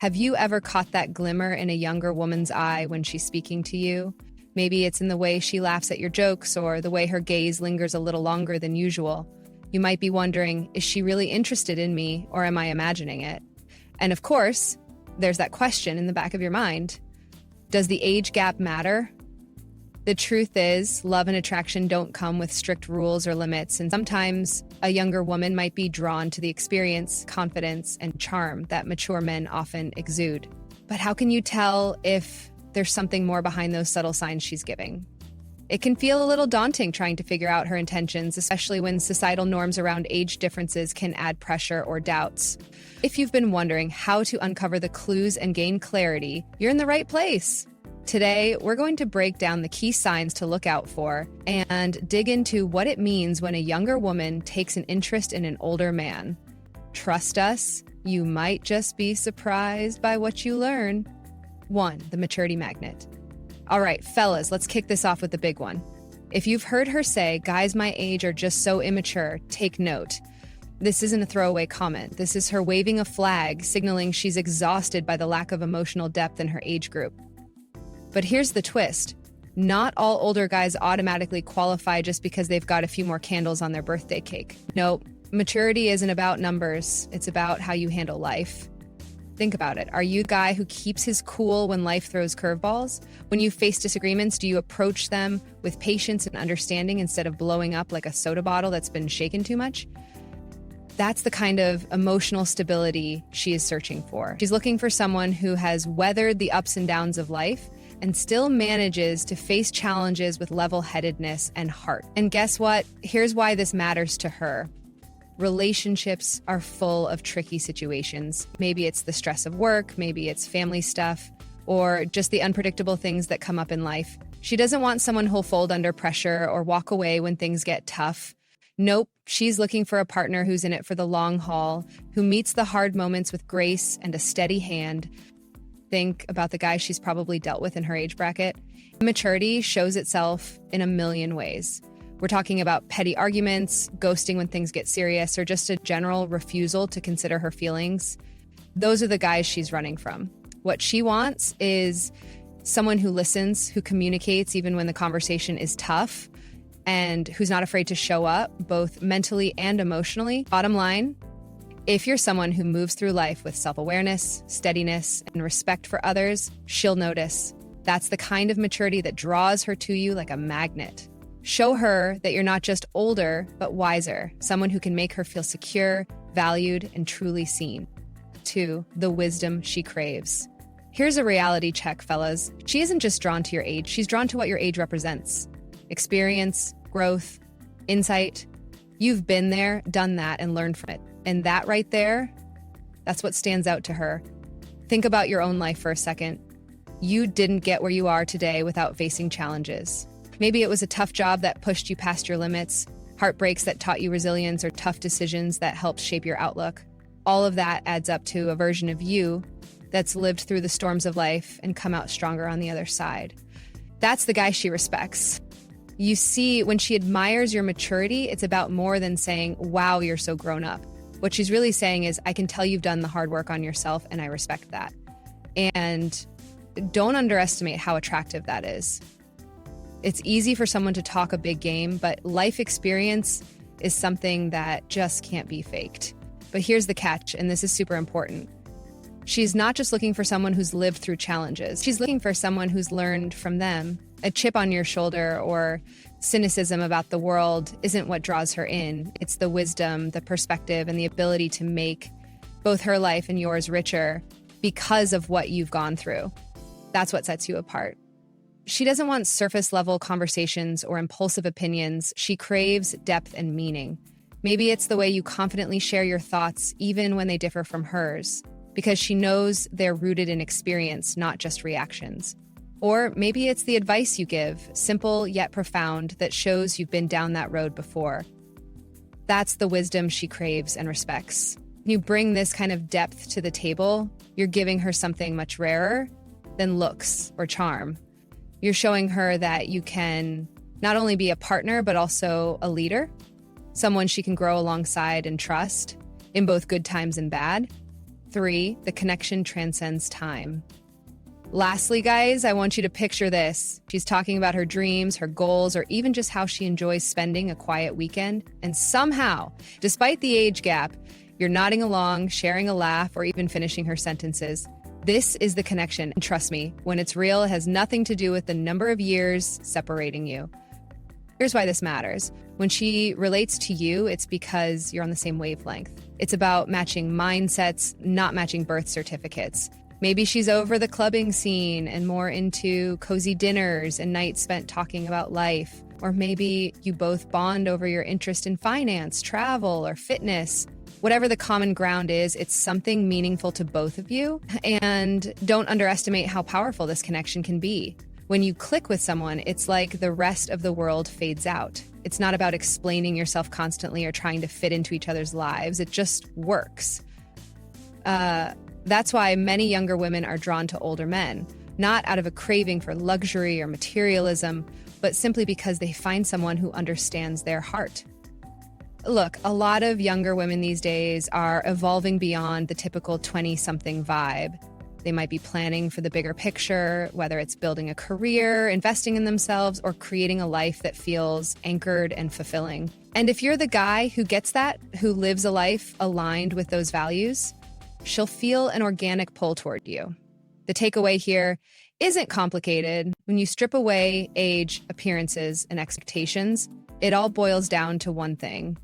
Have you ever caught that glimmer in a younger woman's eye when she's speaking to you? Maybe it's in the way she laughs at your jokes or the way her gaze lingers a little longer than usual. You might be wondering, is she really interested in me or am I imagining it? And of course, there's that question in the back of your mind. Does the age gap matter? The truth is, love and attraction don't come with strict rules or limits, and sometimes a younger woman might be drawn to the experience, confidence, and charm that mature men often exude. But how can you tell if there's something more behind those subtle signs she's giving? It can feel a little daunting trying to figure out her intentions, especially when societal norms around age differences can add pressure or doubts. If you've been wondering how to uncover the clues and gain clarity, you're in the right place. Today, we're going to break down the key signs to look out for and dig into what it means when a younger woman takes an interest in an older man. Trust us, you might just be surprised by what you learn. 1. The maturity magnet. All right, fellas, let's kick this off with the big one. If you've heard her say, guys my age are just so immature, take note. This isn't a throwaway comment. This is her waving a flag, signaling she's exhausted by the lack of emotional depth in her age group. But here's the twist. Not all older guys automatically qualify just because they've got a few more candles on their birthday cake. Nope, maturity isn't about numbers. It's about how you handle life. Think about it. Are you a guy who keeps his cool when life throws curveballs? When you face disagreements, do you approach them with patience and understanding instead of blowing up like a soda bottle that's been shaken too much? That's the kind of emotional stability she is searching for. She's looking for someone who has weathered the ups and downs of life and still manages to face challenges with level-headedness and heart. And guess what? Here's why this matters to her. Relationships are full of tricky situations. Maybe it's the stress of work, maybe it's family stuff, or just the unpredictable things that come up in life. She doesn't want someone who'll fold under pressure or walk away when things get tough. Nope, she's looking for a partner who's in it for the long haul, who meets the hard moments with grace and a steady hand. Think about the guys she's probably dealt with in her age bracket. Maturity shows itself in a million ways. We're talking about petty arguments, ghosting when things get serious, or just a general refusal to consider her feelings. Those are the guys she's running from. What she wants is someone who listens, who communicates even when the conversation is tough, and who's not afraid to show up, both mentally and emotionally. Bottom line, if you're someone who moves through life with self-awareness, steadiness, and respect for others, she'll notice. That's the kind of maturity that draws her to you like a magnet. Show her that you're not just older, but wiser, someone who can make her feel secure, valued, and truly seen. 2. The wisdom she craves. Here's a reality check, fellas. She isn't just drawn to your age, she's drawn to what your age represents. Experience, growth, insight. You've been there, done that, and learned from it. And that right there, that's what stands out to her. Think about your own life for a second. You didn't get where you are today without facing challenges. Maybe it was a tough job that pushed you past your limits, heartbreaks that taught you resilience, or tough decisions that helped shape your outlook. All of that adds up to a version of you that's lived through the storms of life and come out stronger on the other side. That's the guy she respects. You see, when she admires your maturity, it's about more than saying, wow, you're so grown up. What she's really saying is, I can tell you've done the hard work on yourself, and I respect that. And don't underestimate how attractive that is. It's easy for someone to talk a big game, but life experience is something that just can't be faked. But here's the catch, and this is super important. She's not just looking for someone who's lived through challenges. She's looking for someone who's learned from them. A chip on your shoulder or cynicism about the world isn't what draws her in. It's the wisdom, the perspective, and the ability to make both her life and yours richer because of what you've gone through. That's what sets you apart. She doesn't want surface-level conversations or impulsive opinions. She craves depth and meaning. Maybe it's the way you confidently share your thoughts, even when they differ from hers, because she knows they're rooted in experience, not just reactions. Or maybe it's the advice you give, simple yet profound, that shows you've been down that road before. That's the wisdom she craves and respects. When you bring this kind of depth to the table, you're giving her something much rarer than looks or charm. You're showing her that you can not only be a partner, but also a leader, someone she can grow alongside and trust in both good times and bad. 3, the connection transcends time. Lastly, guys, I want you to picture this. She's talking about her dreams, her goals, or even just how she enjoys spending a quiet weekend. And somehow, despite the age gap, you're nodding along, sharing a laugh, or even finishing her sentences. This is the connection. And trust me, when it's real, it has nothing to do with the number of years separating you. Here's why this matters. When she relates to you, it's because you're on the same wavelength. It's about matching mindsets, not matching birth certificates. Maybe she's over the clubbing scene and more into cozy dinners and nights spent talking about life. Or maybe you both bond over your interest in finance, travel, or fitness. Whatever the common ground is, it's something meaningful to both of you. And don't underestimate how powerful this connection can be. When you click with someone, it's like the rest of the world fades out. It's not about explaining yourself constantly or trying to fit into each other's lives. It just works. That's why many younger women are drawn to older men, not out of a craving for luxury or materialism, but simply because they find someone who understands their heart. Look, a lot of younger women these days are evolving beyond the typical 20-something vibe. They might be planning for the bigger picture, whether it's building a career, investing in themselves, or creating a life that feels anchored and fulfilling. And if you're the guy who gets that, who lives a life aligned with those values, she'll feel an organic pull toward you. The takeaway here isn't complicated. When you strip away age, appearances, and expectations, it all boils down to one thing.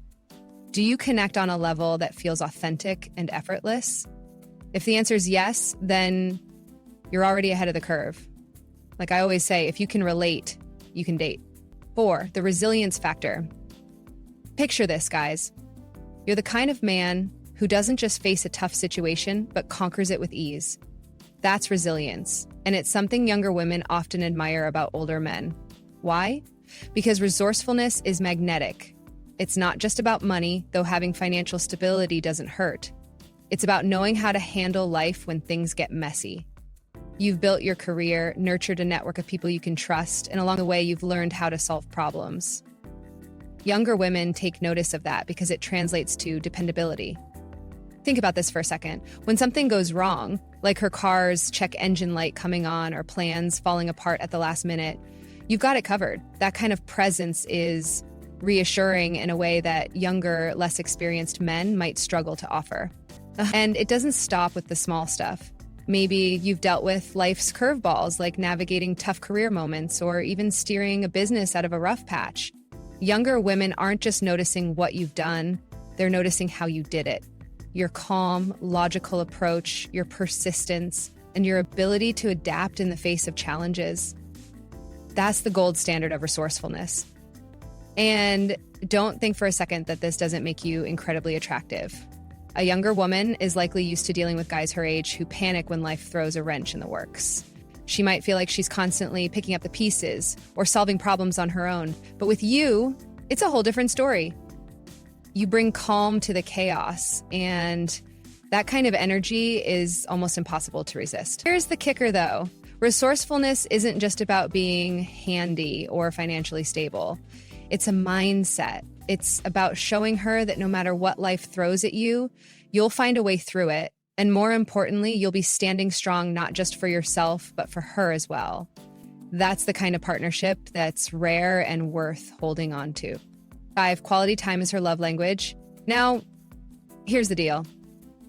Do you connect on a level that feels authentic and effortless? If the answer is yes, then you're already ahead of the curve. Like I always say, if you can relate, you can date. 4, the resilience factor. Picture this, guys. You're the kind of man who doesn't just face a tough situation, but conquers it with ease. That's resilience, and it's something younger women often admire about older men. Why? Because resourcefulness is magnetic. It's not just about money, though having financial stability doesn't hurt. It's about knowing how to handle life when things get messy. You've built your career, nurtured a network of people you can trust, and along the way, you've learned how to solve problems. Younger women take notice of that because it translates to dependability. Think about this for a second. When something goes wrong, like her car's check engine light coming on or plans falling apart at the last minute, you've got it covered. That kind of presence is reassuring in a way that younger, less experienced men might struggle to offer. And it doesn't stop with the small stuff. Maybe you've dealt with life's curveballs, like navigating tough career moments or even steering a business out of a rough patch. Younger women aren't just noticing what you've done, they're noticing how you did it. Your calm, logical approach, your persistence, and your ability to adapt in the face of challenges. That's the gold standard of resourcefulness. And don't think for a second that this doesn't make you incredibly attractive. A younger woman is likely used to dealing with guys her age who panic when life throws a wrench in the works. She might feel like she's constantly picking up the pieces or solving problems on her own. But with you, it's a whole different story. You bring calm to the chaos, and that kind of energy is almost impossible to resist. Here's the kicker, though. Resourcefulness isn't just about being handy or financially stable. It's a mindset. It's about showing her that no matter what life throws at you, you'll find a way through it. And more importantly, you'll be standing strong not just for yourself, but for her as well. That's the kind of partnership that's rare and worth holding on to. 5, quality time is her love language. Now, here's the deal.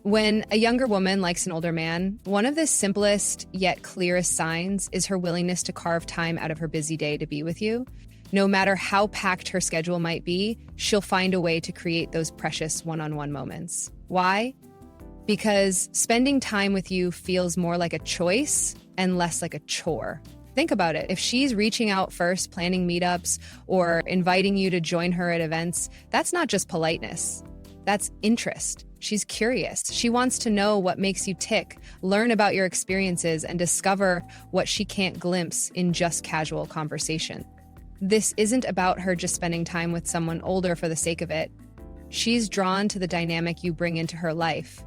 When a younger woman likes an older man, one of the simplest yet clearest signs is her willingness to carve time out of her busy day to be with you. No matter how packed her schedule might be, she'll find a way to create those precious one-on-one moments. Why? Because spending time with you feels more like a choice and less like a chore. Think about it. If she's reaching out first, planning meetups, or inviting you to join her at events, that's not just politeness. That's interest. She's curious. She wants to know what makes you tick, learn about your experiences, and discover what she can't glimpse in just casual conversation. This isn't about her just spending time with someone older for the sake of it. She's drawn to the dynamic you bring into her life.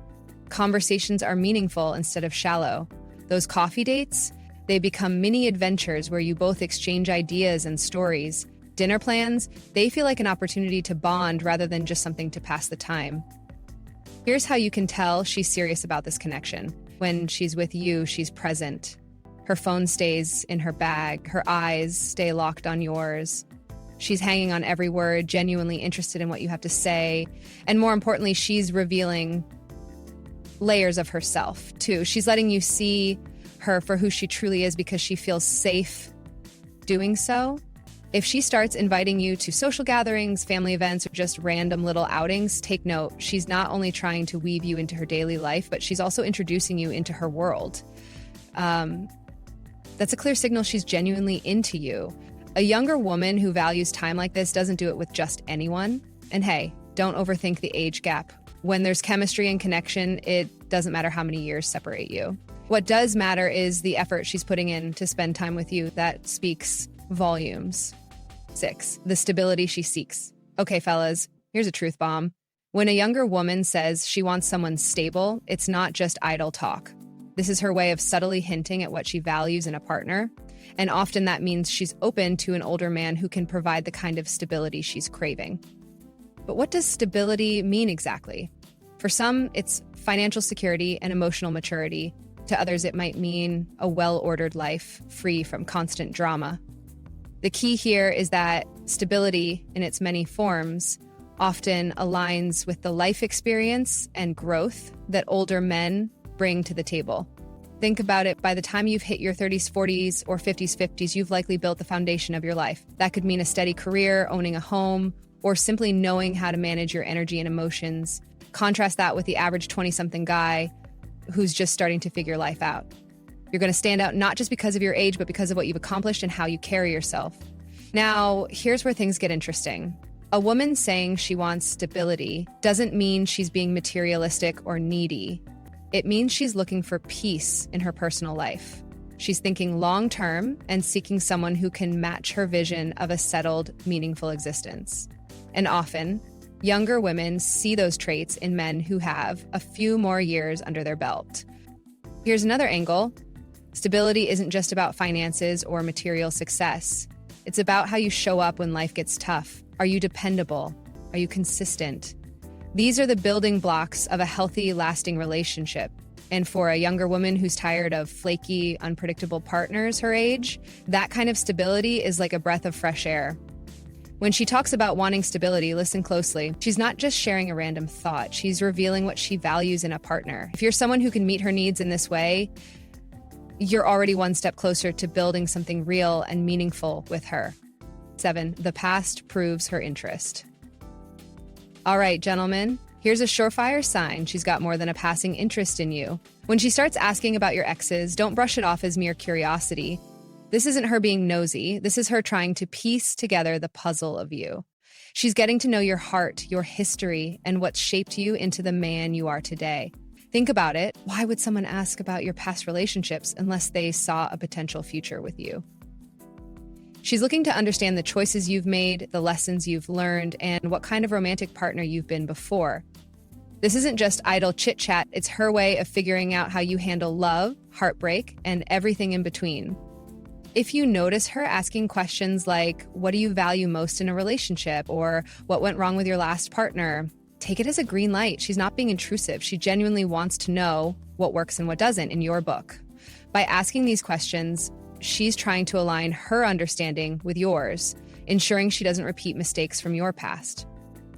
Conversations are meaningful instead of shallow. Those coffee dates, they become mini adventures where you both exchange ideas and stories. Dinner plans, they feel like an opportunity to bond rather than just something to pass the time. Here's how you can tell she's serious about this connection. When she's with you, she's present. Her phone stays in her bag. Her eyes stay locked on yours. She's hanging on every word, genuinely interested in what you have to say. And more importantly, she's revealing layers of herself, too. She's letting you see her for who she truly is because she feels safe doing so. If she starts inviting you to social gatherings, family events, or just random little outings, take note. She's not only trying to weave you into her daily life, but she's also introducing you into her world. That's a clear signal she's genuinely into you. A younger woman who values time like this doesn't do it with just anyone. And hey, don't overthink the age gap. When there's chemistry and connection, it doesn't matter how many years separate you. What does matter is the effort she's putting in to spend time with you. That speaks volumes. 6, the stability she seeks. Okay, fellas, here's a truth bomb. When a younger woman says she wants someone stable, it's not just idle talk. This is her way of subtly hinting at what she values in a partner. And often that means she's open to an older man who can provide the kind of stability she's craving. But what does stability mean exactly? For some, it's financial security and emotional maturity. To others, it might mean a well-ordered life, free from constant drama. The key here is that stability in its many forms often aligns with the life experience and growth that older men bring to the table. Think about it, by the time you've hit your 30s, 40s, or 50s, 50s, you've likely built the foundation of your life. That could mean a steady career, owning a home, or simply knowing how to manage your energy and emotions. Contrast that with the average 20-something guy who's just starting to figure life out. You're going to stand out not just because of your age, but because of what you've accomplished and how you carry yourself. Now, here's where things get interesting. A woman saying she wants stability doesn't mean she's being materialistic or needy. It means she's looking for peace in her personal life. She's thinking long-term and seeking someone who can match her vision of a settled, meaningful existence. And often, younger women see those traits in men who have a few more years under their belt. Here's another angle. Stability isn't just about finances or material success. It's about how you show up when life gets tough. Are you dependable? Are you consistent? These are the building blocks of a healthy, lasting relationship. And for a younger woman who's tired of flaky, unpredictable partners her age, that kind of stability is like a breath of fresh air. When she talks about wanting stability, listen closely. She's not just sharing a random thought. She's revealing what she values in a partner. If you're someone who can meet her needs in this way, you're already one step closer to building something real and meaningful with her. 7, the past proves her interest. All right, gentlemen, here's a surefire sign she's got more than a passing interest in you. When she starts asking about your exes, don't brush it off as mere curiosity. This isn't her being nosy. This is her trying to piece together the puzzle of you. She's getting to know your heart, your history, and what's shaped you into the man you are today. Think about it. Why would someone ask about your past relationships unless they saw a potential future with you? She's looking to understand the choices you've made, the lessons you've learned, and what kind of romantic partner you've been before. This isn't just idle chit-chat. It's her way of figuring out how you handle love, heartbreak, and everything in between. If you notice her asking questions like, what do you value most in a relationship? Or what went wrong with your last partner? Take it as a green light. She's not being intrusive. She genuinely wants to know what works and what doesn't in your book. By asking these questions, she's trying to align her understanding with yours, ensuring she doesn't repeat mistakes from your past.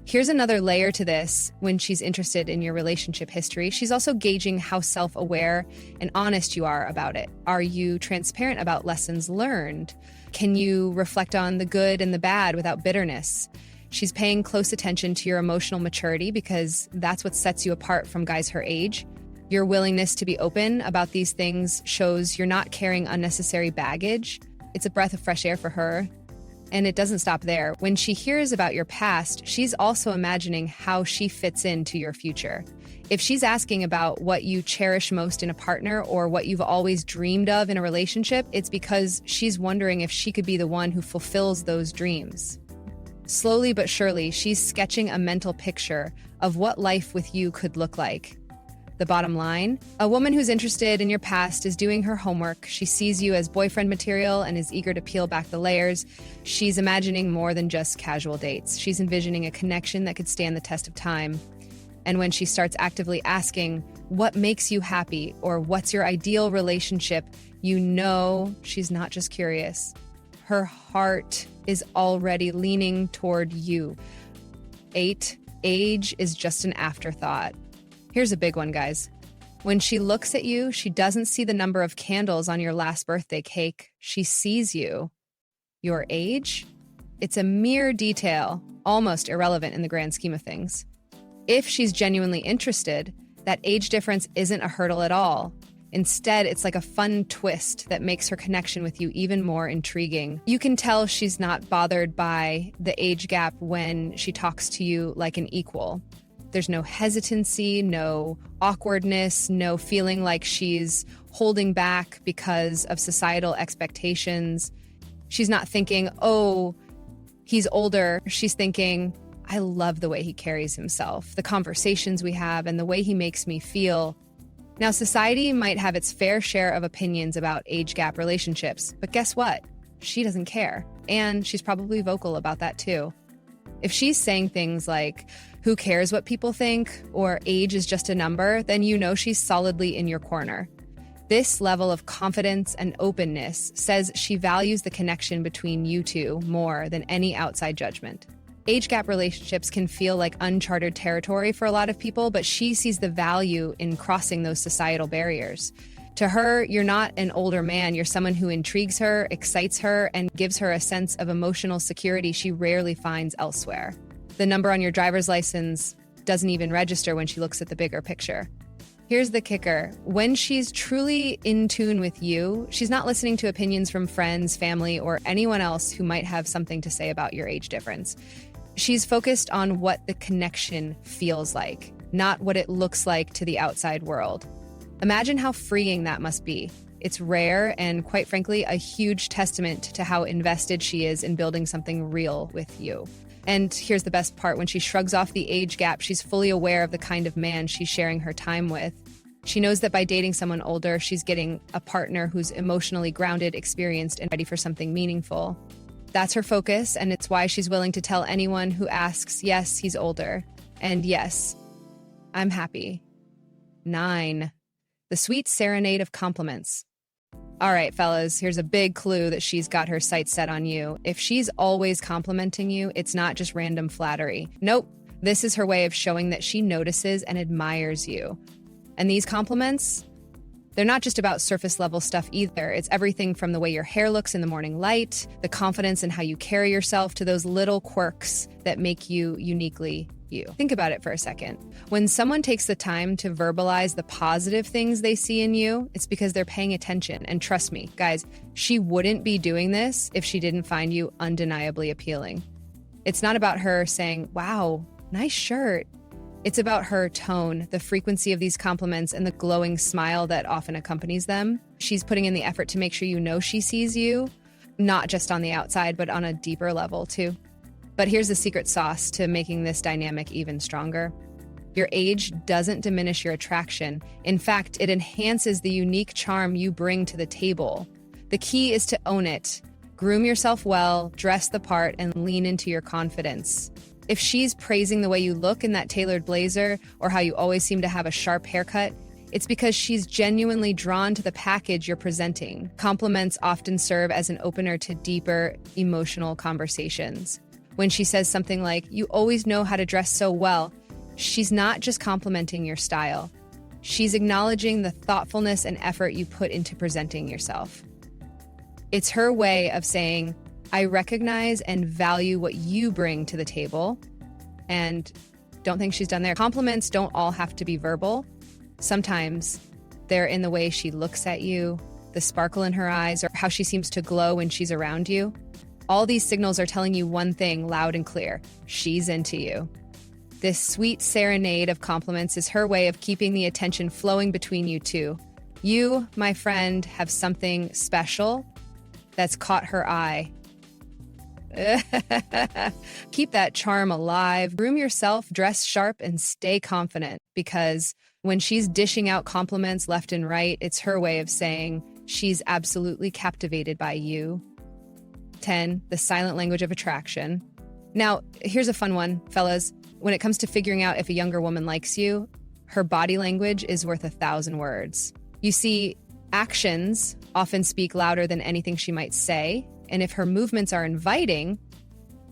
Here's another layer to this. When she's interested in your relationship history, she's also gauging how self-aware and honest you are about it. Are you transparent about lessons learned? Can you reflect on the good and the bad without bitterness? She's paying close attention to your emotional maturity because that's what sets you apart from guys her age. Your willingness to be open about these things shows you're not carrying unnecessary baggage. It's a breath of fresh air for her. And it doesn't stop there. When she hears about your past, she's also imagining how she fits into your future. If she's asking about what you cherish most in a partner or what you've always dreamed of in a relationship, it's because she's wondering if she could be the one who fulfills those dreams. Slowly but surely, she's sketching a mental picture of what life with you could look like. The bottom line, a woman who's interested in your past is doing her homework. She sees you as boyfriend material and is eager to peel back the layers. She's imagining more than just casual dates. She's envisioning a connection that could stand the test of time. And when she starts actively asking, what makes you happy or what's your ideal relationship, you know she's not just curious. Her heart is already leaning toward you. 8, age is just an afterthought. Here's a big one, guys. When she looks at you, she doesn't see the number of candles on your last birthday cake. She sees you. Your age? It's a mere detail, almost irrelevant in the grand scheme of things. If she's genuinely interested, that age difference isn't a hurdle at all. Instead, it's like a fun twist that makes her connection with you even more intriguing. You can tell she's not bothered by the age gap when she talks to you like an equal. There's no hesitancy, no awkwardness, no feeling like she's holding back because of societal expectations. She's not thinking, oh, he's older. She's thinking, I love the way he carries himself, the conversations we have, and the way he makes me feel. Now, society might have its fair share of opinions about age gap relationships, but guess what? She doesn't care. And she's probably vocal about that too. If she's saying things like, who cares what people think, or age is just a number, then you know she's solidly in your corner. This level of confidence and openness says she values the connection between you two more than any outside judgment. Age gap relationships can feel like uncharted territory for a lot of people, but she sees the value in crossing those societal barriers. To her, you're not an older man, you're someone who intrigues her, excites her, and gives her a sense of emotional security she rarely finds elsewhere. The number on your driver's license doesn't even register when she looks at the bigger picture. Here's the kicker. When she's truly in tune with you, she's not listening to opinions from friends, family, or anyone else who might have something to say about your age difference. She's focused on what the connection feels like, not what it looks like to the outside world. Imagine how freeing that must be. It's rare and, quite frankly, a huge testament to how invested she is in building something real with you. And here's the best part. When she shrugs off the age gap, she's fully aware of the kind of man she's sharing her time with. She knows that by dating someone older, she's getting a partner who's emotionally grounded, experienced, and ready for something meaningful. That's her focus, and it's why she's willing to tell anyone who asks, yes, he's older. And yes, I'm happy. 9. The sweet serenade of compliments. All right, fellas, here's a big clue that she's got her sights set on you. If she's always complimenting you, it's not just random flattery. Nope, this is her way of showing that she notices and admires you. And these compliments, they're not just about surface level stuff either. It's everything from the way your hair looks in the morning light, the confidence in how you carry yourself, to those little quirks that make you uniquely you. Think about it for a second. When someone takes the time to verbalize the positive things they see in you, it's because they're paying attention. And trust me, guys, she wouldn't be doing this if she didn't find you undeniably appealing. It's not about her saying, wow, nice shirt. It's about her tone, the frequency of these compliments, and the glowing smile that often accompanies them. She's putting in the effort to make sure you know she sees you, not just on the outside, but on a deeper level too. But here's the secret sauce to making this dynamic even stronger. Your age doesn't diminish your attraction. In fact, it enhances the unique charm you bring to the table. The key is to own it. Groom yourself well, dress the part, and lean into your confidence. If she's praising the way you look in that tailored blazer, or how you always seem to have a sharp haircut, it's because she's genuinely drawn to the package you're presenting. Compliments often serve as an opener to deeper, emotional conversations. When she says something like, you always know how to dress so well, she's not just complimenting your style. She's acknowledging the thoughtfulness and effort you put into presenting yourself. It's her way of saying, I recognize and value what you bring to the table. And don't think she's done there. Compliments don't all have to be verbal. Sometimes they're in the way she looks at you, the sparkle in her eyes, or how she seems to glow when she's around you. All these signals are telling you one thing loud and clear: she's into you. This sweet serenade of compliments is her way of keeping the attention flowing between you two. You, my friend, have something special that's caught her eye. Keep that charm alive. Groom yourself, dress sharp, and stay confident, because when she's dishing out compliments left and right, it's her way of saying she's absolutely captivated by you. 10, the silent language of attraction. Now, here's a fun one, fellas. When it comes to figuring out if a younger woman likes you, her body language is worth 1,000 words. You see, actions often speak louder than anything she might say, and if her movements are inviting,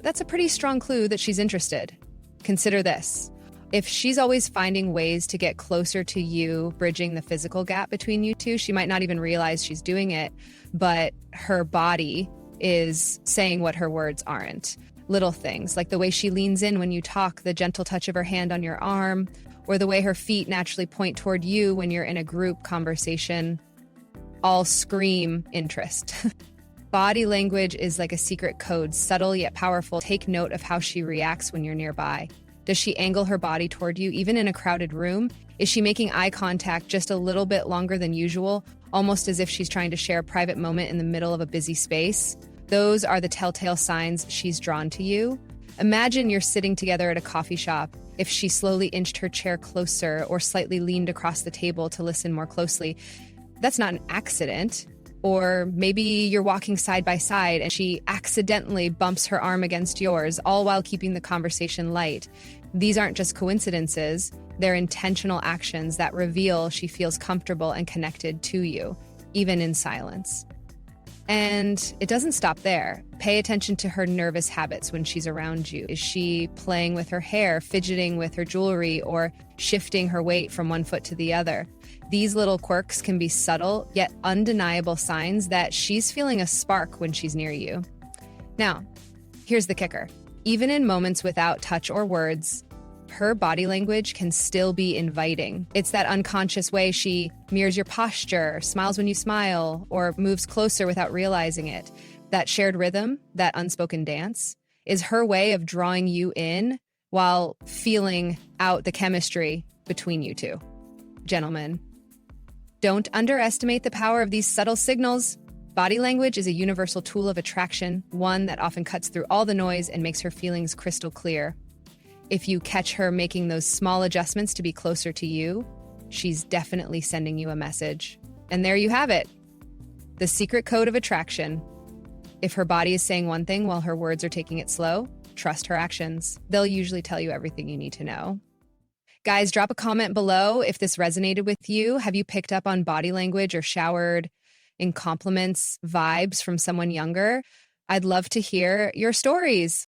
that's a pretty strong clue that she's interested. Consider this. If she's always finding ways to get closer to you, bridging the physical gap between you two, she might not even realize she's doing it, but her body is saying what her words aren't. Little things like the way she leans in when you talk, the gentle touch of her hand on your arm, or the way her feet naturally point toward you when you're in a group conversation, all scream interest. Body language is like a secret code, subtle yet powerful. Take note of how she reacts when you're nearby. Does she angle her body toward you, even in a crowded room? Is she making eye contact just a little bit longer than usual, almost as if she's trying to share a private moment in the middle of a busy space? Those are the telltale signs she's drawn to you. Imagine you're sitting together at a coffee shop. If she slowly inched her chair closer or slightly leaned across the table to listen more closely, that's not an accident. Or maybe you're walking side by side and she accidentally bumps her arm against yours, all while keeping the conversation light. These aren't just coincidences, they're intentional actions that reveal she feels comfortable and connected to you, even in silence. And it doesn't stop there. Pay attention to her nervous habits when she's around you. Is she playing with her hair, fidgeting with her jewelry, or shifting her weight from one foot to the other? These little quirks can be subtle, yet undeniable signs that she's feeling a spark when she's near you. Now, here's the kicker. Even in moments without touch or words, her body language can still be inviting. It's that unconscious way she mirrors your posture, smiles when you smile, or moves closer without realizing it. That shared rhythm, that unspoken dance, is her way of drawing you in while feeling out the chemistry between you two. Gentlemen, don't underestimate the power of these subtle signals. Body language is a universal tool of attraction, one that often cuts through all the noise and makes her feelings crystal clear. If you catch her making those small adjustments to be closer to you, she's definitely sending you a message. And there you have it. The secret code of attraction. If her body is saying one thing while her words are taking it slow, trust her actions. They'll usually tell you everything you need to know. Guys, drop a comment below if this resonated with you. Have you picked up on body language or showered in compliments, vibes from someone younger? I'd love to hear your stories.